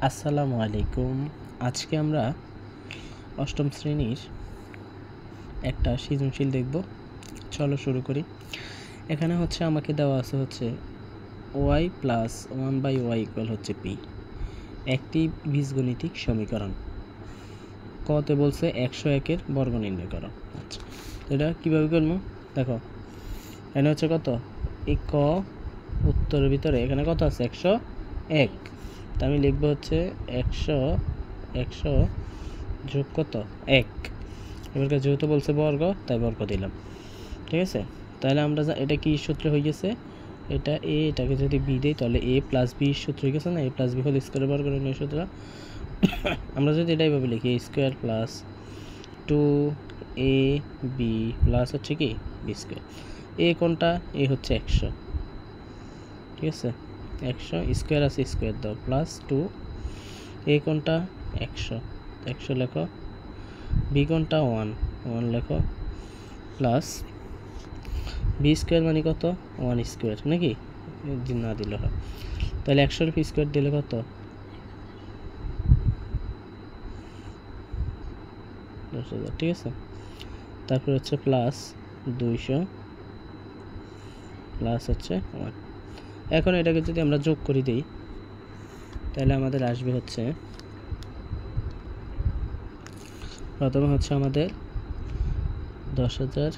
আসসালামু আলাইকুম। আজকে আমরা অষ্টম শ্রেণীর একটা সৃজনশীল দেখব। চলো শুরু করি। এখানে হচ্ছে আমাকে দেওয়া আছে হচ্ছে y প্লাস 1/y ইকুয়াল হচ্ছে p, একটি বীজগণিতিক সমীকরণ। কতে বলছে 101-এর বর্গ নির্ণয় করো। আচ্ছা, এটা কীভাবে করবো দেখো, এখানে হচ্ছে কত, এই ক উত্তরের ভিতরে এখানে কত আছে 101, তা আমি লিখবো হচ্ছে 100 যোগ কত 1। এবার যেহেতু বলছে বর্গ তাই বর্গ দিলাম, ঠিক আছে। তাহলে আমরা এটা কি সূত্র হয়ে গেছে, এটা এ, এটাকে যদি বি দিই তাহলে এ প্লাস বি সূত্র হয়ে গেছে না, এ প্লাস বি হোল স্কোয়ারের বর্গ নির্ণয় সূত্র। আমরা যদি এটা এইভাবে লিখি, এ স্কোয়ার প্লাস 2ab প্লাস হচ্ছে কি বি স্কোয়ার। এ কোনটা, এ হচ্ছে 100, ঠিক আছে। 100 স্কোয়ার আছে, স্কোয়ার দাও, প্লাস 2, এ কোনটা 100 লেখো, বি কোনটা 1 লেখো, প্লাস বি স্কোয়ার মানে কত 1 স্কোয়ার নাকি, না দিলে হয়। তাহলে 100 স্কোয়ার দিলে কত 10,000, ঠিক আছে। তারপর হচ্ছে প্লাস 200 প্লাস হচ্ছে 1। এখন এটাকে যদি আমরা যোগ করে দিই তাহলে আমাদের আসবে হচ্ছে, প্রথমে হচ্ছে আমাদের 10,000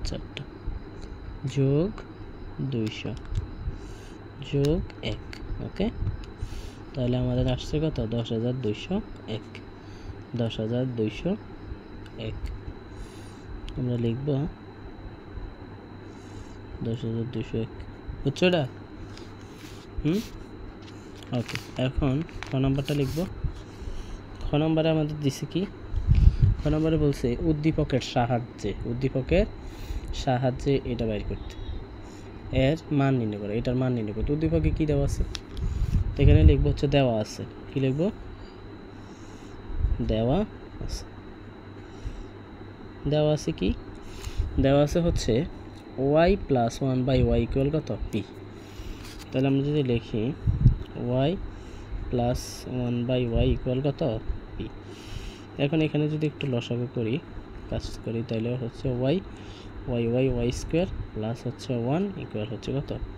4টা যোগ 200 যোগ 1, ওকে। তাহলে আমাদের আসছে কত 10,201, 10,201 আমরা লিখব 10,201, বুঝছো এটা? ওকে। এখন খ নম্বরটা লিখব। খ নম্বরে আমাদের দিছে কি, খ নম্বরে বলছে উদ্দীপকের সাহায্যে এটা বাইর করতে, এর মান নির্ণয় করে, এটার মান নির্ণয় করতে। উদ্দীপকে কি দেওয়া আছে, এখানে লিখবো হচ্ছে দেওয়া আছে, কি লিখবো, দেওয়া আছে কি, দেওয়া আছে হচ্ছে y প্লাস 1/y ইকুয়াল কত p। তাহলে আমরা যদি লিখি y প্লাস 1/y ইকুয়াল কত p। এখন এখানে যদি একটু লসাগু করি, কাজ করি, তাহলে হচ্ছে y স্কোয়ার প্লাস হচ্ছে 1 ইকুয়াল হচ্ছে কত p,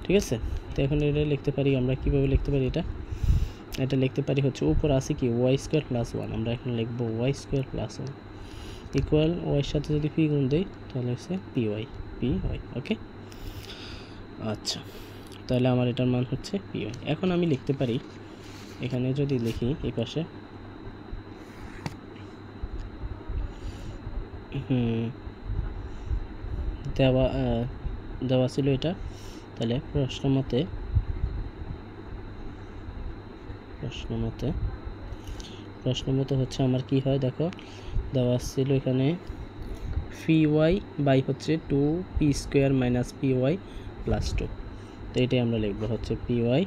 ঠিক আছে। তো এখন এটা লিখতে পারি আমরা, কীভাবে লিখতে পারি, এটা লিখতে পারি হচ্ছে উপর আছে কি y স্কোয়ার প্লাস 1, আমরা এখন লিখবো y স্কোয়ার প্লাস 1 ইকুয়াল ওয়াইয়ের সাথে যদি পি গুণ দেই তাহলে হচ্ছে পি ওয়াই, ওকে। আচ্ছা, তাহলে আমার এটার মান হচ্ছে পি ওয়াই। এখন আমি লিখতে পারি, এখানে যদি লিখি এই পাশে দেওয়া ছিল এটা, তাহলে প্রশ্ন মতে হচ্ছে আমার কি হয় দেখো, দেওয়া ছিল এখানে পি ওয়াই বাই হচ্ছে 2p square minus P Y plus 2। তো এটাই আমরা লিখবো হচ্ছে P Y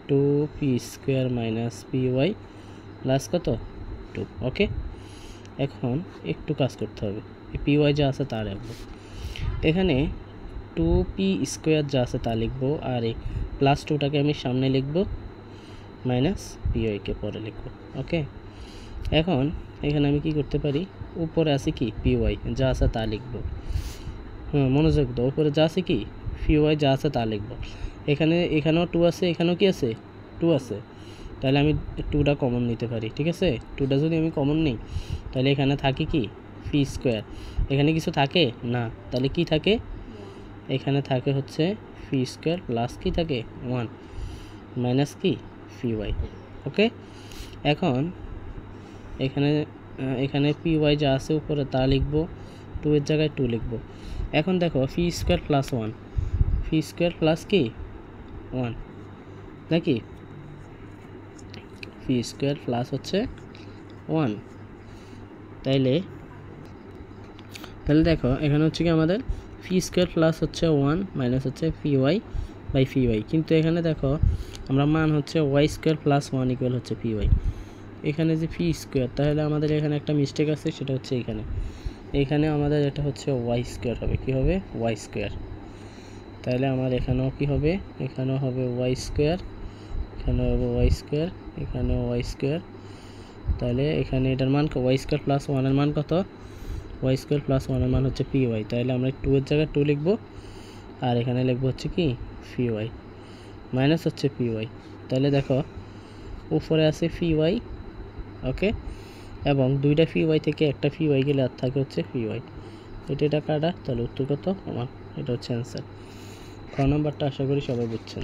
2p square minus P Y plus কত 2, ওকে। এখন একটু কাজ করতে হবে, এই পি ওয়াই যা আছে তা লিখবো, এখানে 2p স্কোয়ার যা আছে তা লিখবো, আর এই প্লাস 2টাকে আমি সামনে লিখবো, মাইনাস পি ওয়াইকে পরে লিখবো, ওকে। এখন এখানে আমি কি করতে পারি, উপরে আছে কি পি ওয়াই যা আছে তা লিখবো, মনোযোগ দাও, উপরে যা আছে কি পি ওয়াই যা আছে তা লিখবো। এখানেও 2 আছে, এখানেও কি আছে 2 আছে, তাহলে আমি 2টা কমন নিতে পারি, ঠিক আছে। 2টা যদি আমি কমন নিই তাহলে এখানে থাকে কি পি স্কোয়ার, এখানে কিছু থাকে না, তাহলে কি থাকে, এখানে থাকে হচ্ছে পি স্কোয়ার প্লাস কি থাকে 1 মাইনাস কি পি ওয়াই, ওকে। এখন এখানে পি ওয়াই যা আছে উপরে তা লিখবো, 2 এর জায়গায় 2 লিখবো। এখন দেখো P square plus 1, P square plus কি 1 নাকি, পি স্কোয়ার প্লাস হচ্ছে 1। তাইলে দেখো এখানে হচ্ছে কি আমাদের পি স্কোয়ার প্লাস হচ্ছে 1 মাইনাস হচ্ছে P Y by P Y, কিন্তু এখানে দেখো আমরা মান হচ্ছে ওয়াই স্কোয়ার প্লাস 1 ইকুয়াল হচ্ছে পি ওয়াই, এখানে যে পি স্কোয়ার, তাহলে আমাদের এখানে একটা মিস্টেক আছে, সেটা হচ্ছে এখানে আমাদের এটা হচ্ছে ওয়াই স্কোয়ার হবে, কি হবে ওয়াই স্কোয়ার, তাহলে আমার এখানেও কি হবে, এখানেও হবে ওয়াই স্কোয়ার, এখানেও হবে ওয়াই স্কোয়ার, এখানেও ওয়াই স্কোয়ার। তাহলে এখানে এটার মান ওয়াই স্কোয়ার প্লাস ওয়ানের মান কত, ওয়াই স্কোয়ার প্লাস ওয়ানের মান হচ্ছে পি ওয়াই। তাহলে আমরা 2 এর জায়গায় 2 লিখব, আর এখানে লিখবো হচ্ছে কি পি ওয়াই মাইনাস হচ্ছে পি ওয়াই। তাহলে দেখো উপরে আছে পি ওয়াই, ওকে, এবং দুইটা পি ওয়াই থেকে একটা পি ওয়াই গেলে আর থাকে হচ্ছে পি ওয়াই। এটা কাটা, তাহলে উত্তর কত 1। এটা হচ্ছে অ্যান্সার। খ নম্বরটা আশা করি সবাই বুঝছেন।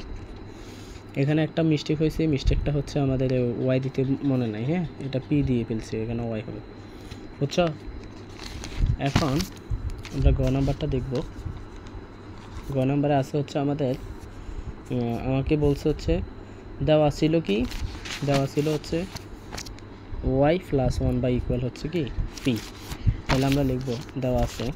এখানে একটা মিস্টেক হয়েছে, মিস্টেকটা হচ্ছে আমাদের ওয়াই দিতে মনে নাই, হ্যাঁ, এটা পি দিয়ে ফেলছি, এখানে ওয়াই হবে, বুঝছো। এখন আমরা গ নাম্বারটা দেখব। গ নাম্বারে আছে হচ্ছে আমাদের, আমাকে বলছে হচ্ছে দেওয়া ছিল কি, দেওয়া ছিল হচ্ছে ওয়াই প্লাস 1 বাই ইকুয়াল হচ্ছে কি পি। তাহলে আমরা লিখব, দেওয়া আছে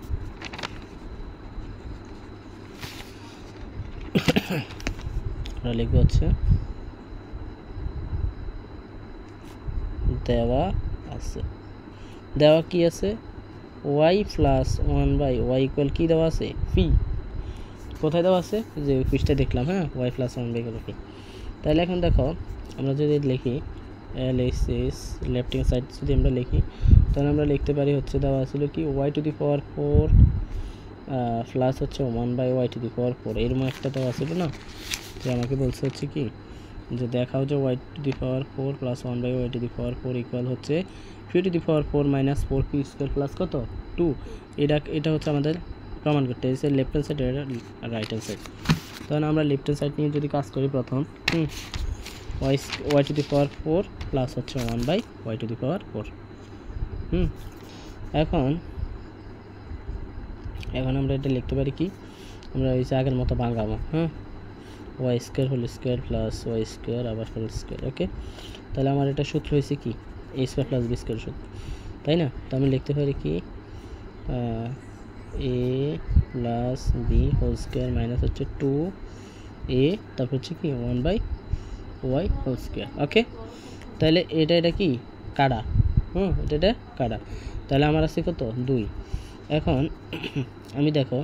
আমরা লিখব হচ্ছে দেওয়া আছে, দেওয়া কি আছে, Y plus 1 by Y equal কি দেওয়া আছে পি। কোথায় দেওয়া আছে, যে পৃষ্ঠায় দেখলাম, হ্যাঁ, Y plus 1 by equal P. তাহলে এখন দেখো আমরা যদি লিখি L S S left hand side যদি আমরা লিখি, তাহলে আমরা লিখতে পারি হচ্ছে দেওয়া ছিল কি Y to the power 4 plus হচ্ছে 1 by Y to the power 4, এরকম একটা দেওয়া ছিল না। যে আমাকে বলছে হচ্ছে কি, যে দেখাও যে Y to the power 4 plus 1 by Y to the power 4 equal হচ্ছে P to the power 4 minus 4 P square plus কত 2। এটা হচ্ছে আমাদের প্রমাণ করতে হয়েছে লেফট হ্যান্ড সাইড আর রাইট হ্যান্ড সাইড। তখন আমরা লেফট হ্যান্ড সাইড নিয়ে যদি কাজ করি প্রথম, Y to the power 4 plus হচ্ছে 1 by Y to the power 4। এখন আমরা এটা লিখতে পারি কি, আমরা ওই যে আগের মতো ভাঙাবো, হ্যাঁ, Y square whole square plus Y square আবার হোল স্কোয়ার, ওকে। তাহলে আমার এটা সূত্র হয়েছে কি A square plus B square সূত্র, তাই না। তো আমি লিখতে পারি কি A plus B whole square minus হচ্ছে 2 এ, তারপর হচ্ছে কি 1 by Y whole square, okay. তাহলে এটা কি কাটা, এটা কাটা। তাহলে আমার আছে কত 2। এখন আমি দেখো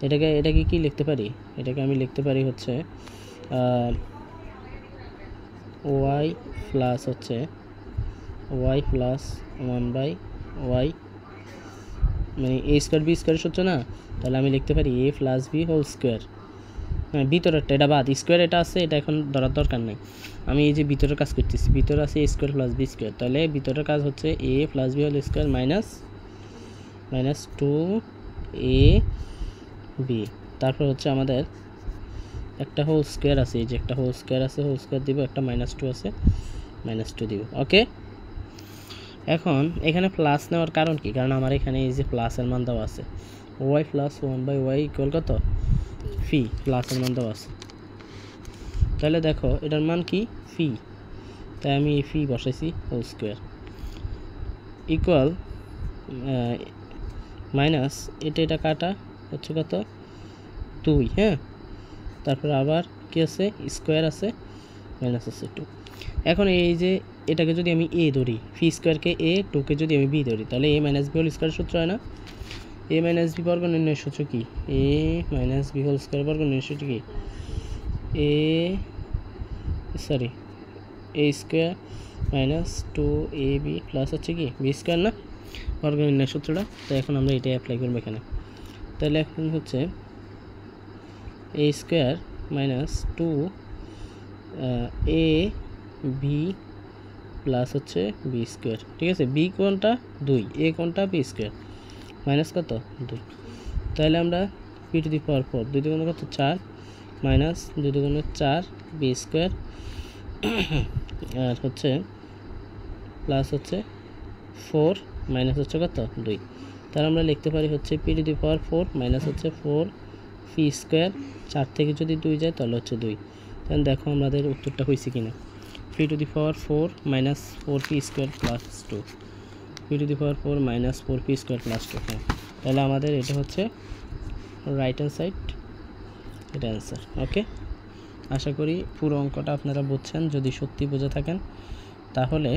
এটাকে কি লিখতে পারি, এটাকে আমি লিখতে পারি হচ্ছে ওয়াই প্লাস হচ্ছে ওয়াই প্লাস 1 বাই ওয়াই, মানে এ স্কোয়ার বি স্কোয়ার সূত্র না। তাহলে আমি লিখতে পারি এ প্লাস বি হোল স্কোয়ার, হ্যাঁ, ভিতরেরটা এটা বাদ, স্কোয়ার এটা আছে, এটা এখন ধরার দরকার নেই। আমি এই যে ভিতরের কাজ করতেছি, ভিতরে আছে A square plus B square. তাহলে ভিতরের কাজ হচ্ছে A plus B whole square minus 2 A B, তারপর হচ্ছে আমাদের একটা হোল স্কোয়ার আছে, এই যে একটা হোল স্কোয়ার আছে, হোল স্কোয়ার দিব, একটা -2 আছে, -2 দিব, ওকে। এখন এখানে প্লাস নেওয়ার কারণ কি, কারণ আমার এখানে এই যে প্লাসের মান দেওয়া আছে, Y plus 1 by Y equal কত ফি, প্লাসের মান দেওয়া আছে। তাহলে দেখো এটার মান কি ফি, তাই আমি এই ফি বসাইছি হোল স্কোয়ার ইকুয়াল মাইনাস এটা কাটা হচ্ছে কত 2, হ্যাঁ, তারপর আবার কি আছে স্কোয়ার আছে, মাইনাস আছে 2। এখন এই যে এটাকে যদি আমি এ ধরি, ফি স্কোয়ারকে এ, 2কে যদি আমি বি ধরি, তাহলে এ মাইনাস বি হোল স্কোয়ার সূত্র হয় না। এ মাইনাস বি বর্গ নির্ণয় সূত্র কি, এ মাইনাস বি হোল স্কোয়ার বর্গ নির্ণয় সূত্র কি A square minus 2 A B plus হচ্ছে কি বি স্কোয়ার না, বর্গ নির্ণয় সূত্রটা। তো এখন আমরা এটাই অ্যাপ্লাই করবো এখানে। তাহলে এখন হচ্ছে এ square minus 2 A B plus হচ্ছে বি স্কোয়ার, ঠিক আছে। বি কোনটা 2, এ কোনটা বি স্কোয়ার, মাইনাস কত 2। তাহলে আমরা পি টু দি পাওয়ার 4 2 দুগুণে কত 4 মাইনাস 2 দুগুণে 4 বি স্কোয়ার, আর হচ্ছে প্লাস হচ্ছে 4 মাইনাস হচ্ছে কত 2। তাহলে আমরা লিখতে পারি হচ্ছে P to the power 4 minus হচ্ছে 4 পি স্কোয়ার, 4 থেকে যদি 2 যায় তাহলে হচ্ছে 2। তাহলে দেখো আমাদের উত্তরটা হয়েছে কিনা, P to the power 4 minus 4 P square plus 2, P to the power 4 minus 4 P square plus 2, হ্যাঁ। তাহলে আমাদের এটা হচ্ছে রাইট হ্যান্ড সাইড, এটা অ্যান্সার, ওকে। আশা করি পুরো অঙ্কটা আপনারা বুঝছেন। যদি সত্যি বুঝে থাকেন তাহলে